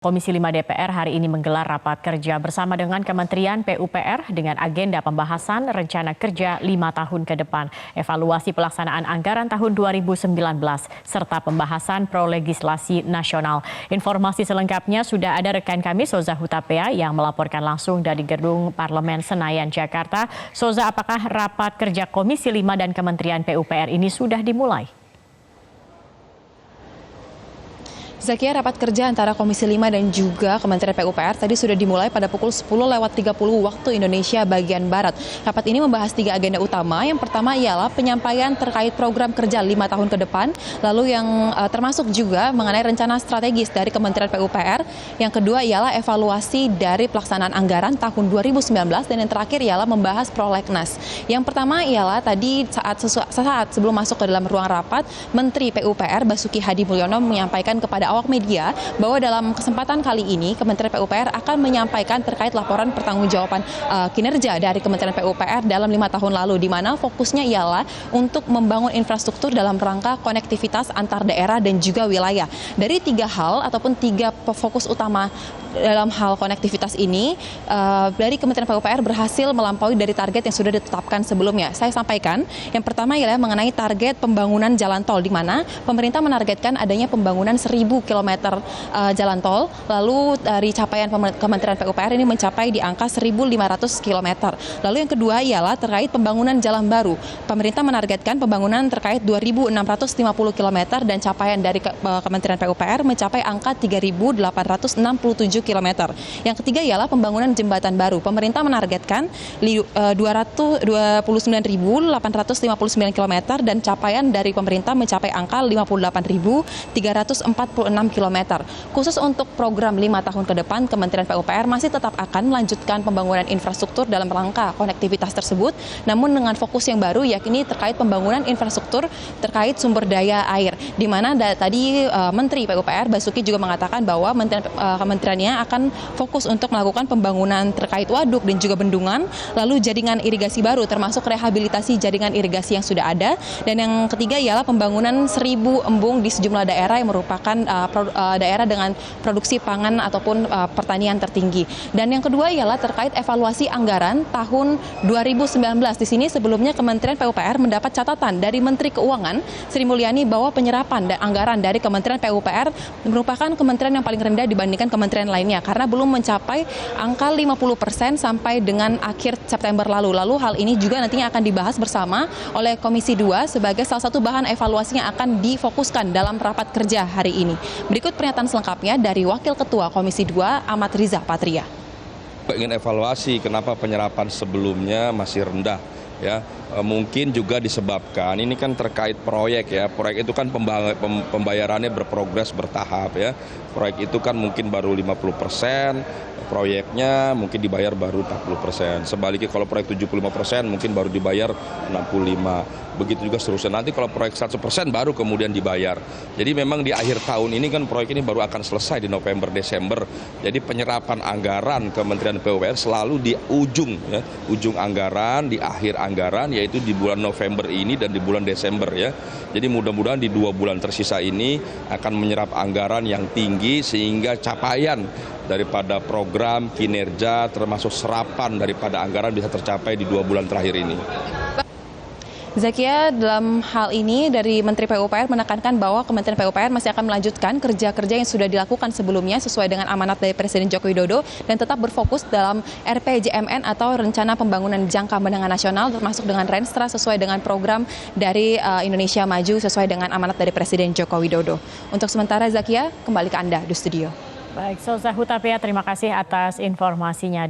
Komisi 5 DPR hari ini menggelar rapat kerja bersama dengan Kementerian PUPR dengan agenda pembahasan rencana kerja 5 tahun ke depan, evaluasi pelaksanaan anggaran tahun 2019, serta pembahasan prolegislasi nasional. Informasi selengkapnya sudah ada rekan kami Soza Hutapea yang melaporkan langsung dari Gedung Parlemen Senayan, Jakarta. Soza, apakah rapat kerja Komisi 5 dan Kementerian PUPR ini sudah dimulai? Zakia, rapat kerja antara Komisi 5 dan juga Kementerian PUPR tadi sudah dimulai pada pukul 10.30 waktu Indonesia bagian Barat. Rapat ini membahas 3 agenda utama. Yang pertama ialah penyampaian terkait program kerja 5 tahun ke depan, lalu yang termasuk juga mengenai rencana strategis dari Kementerian PUPR. Yang kedua ialah evaluasi dari pelaksanaan anggaran tahun 2019 dan yang terakhir ialah membahas prolegnas. Yang pertama ialah tadi saat sebelum masuk ke dalam ruang rapat, Menteri PUPR Basuki Hadi Mulyono menyampaikan kepada awak media bahwa dalam kesempatan kali ini Kementerian PUPR akan menyampaikan terkait laporan pertanggungjawaban kinerja dari Kementerian PUPR dalam 5 tahun lalu, di mana fokusnya ialah untuk membangun infrastruktur dalam rangka konektivitas antar daerah dan juga wilayah. Dari 3 hal ataupun 3 fokus utama dalam hal konektivitas ini, dari Kementerian PUPR berhasil melampaui dari target yang sudah ditetapkan sebelumnya. Saya sampaikan, yang pertama ialah mengenai target pembangunan jalan tol, di mana pemerintah menargetkan adanya pembangunan 1.000 km jalan tol, lalu dari capaian Kementerian PUPR ini mencapai di angka 1.500 km. Lalu yang kedua ialah terkait pembangunan jalan baru. Pemerintah menargetkan pembangunan terkait 2.650 km dan capaian dari Kementerian PUPR mencapai angka 3.867 km. Yang ketiga ialah pembangunan jembatan baru. Pemerintah menargetkan 229.859 km dan capaian dari pemerintah mencapai angka 58.346 km. Khusus untuk program 5 tahun ke depan, Kementerian PUPR masih tetap akan melanjutkan pembangunan infrastruktur dalam rangka konektivitas tersebut, namun dengan fokus yang baru yakni terkait pembangunan infrastruktur terkait sumber daya air, di mana tadi Menteri PUPR Basuki juga mengatakan bahwa kementeriannya akan fokus untuk melakukan pembangunan terkait waduk dan juga bendungan, lalu jaringan irigasi baru termasuk rehabilitasi jaringan irigasi yang sudah ada, dan yang ketiga ialah pembangunan 1.000 embung di sejumlah daerah yang merupakan daerah dengan produksi pangan ataupun pertanian tertinggi. Dan yang kedua ialah terkait evaluasi anggaran tahun 2019. Di sini sebelumnya Kementerian PUPR mendapat catatan dari Menteri Keuangan Sri Mulyani bahwa penyerapan dan anggaran dari Kementerian PUPR merupakan kementerian yang paling rendah dibandingkan kementerian lainnya karena belum mencapai angka 50% sampai dengan akhir September lalu. Lalu hal ini juga nantinya akan dibahas bersama oleh Komisi 2 sebagai salah satu bahan evaluasi yang akan difokuskan dalam rapat kerja hari ini. Berikut pernyataan selengkapnya dari Wakil Ketua Komisi 2 Ahmad Riza Patria. Ingin evaluasi kenapa penyerapan sebelumnya masih rendah. Ya, mungkin juga disebabkan ini kan terkait proyek ya. Proyek itu kan pembayarannya berprogres bertahap ya. Proyek itu kan mungkin baru 50%, proyeknya mungkin dibayar baru 40%. Sebaliknya kalau proyek 75% mungkin baru dibayar 65%. Begitu juga seterusnya. Nanti kalau proyek 100% baru kemudian dibayar. Jadi memang di akhir tahun ini kan proyek ini baru akan selesai di November Desember. Jadi penyerapan anggaran Kementerian PUPR selalu di ujung ya, ujung anggaran, di akhir anggaran, yaitu di bulan November ini dan di bulan Desember ya. Jadi mudah-mudahan di 2 bulan tersisa ini akan menyerap anggaran yang tinggi sehingga capaian daripada program kinerja termasuk serapan daripada anggaran bisa tercapai di 2 bulan terakhir ini. Zakia, dalam hal ini dari Menteri PUPR menekankan bahwa Kementerian PUPR masih akan melanjutkan kerja-kerja yang sudah dilakukan sebelumnya sesuai dengan amanat dari Presiden Joko Widodo dan tetap berfokus dalam RPJMN atau Rencana Pembangunan Jangka Menengah Nasional termasuk dengan Renstra sesuai dengan program dari Indonesia Maju sesuai dengan amanat dari Presiden Joko Widodo. Untuk sementara Zakia, kembali ke Anda di studio. Baik, Soza Hutapea, terima kasih atas informasinya.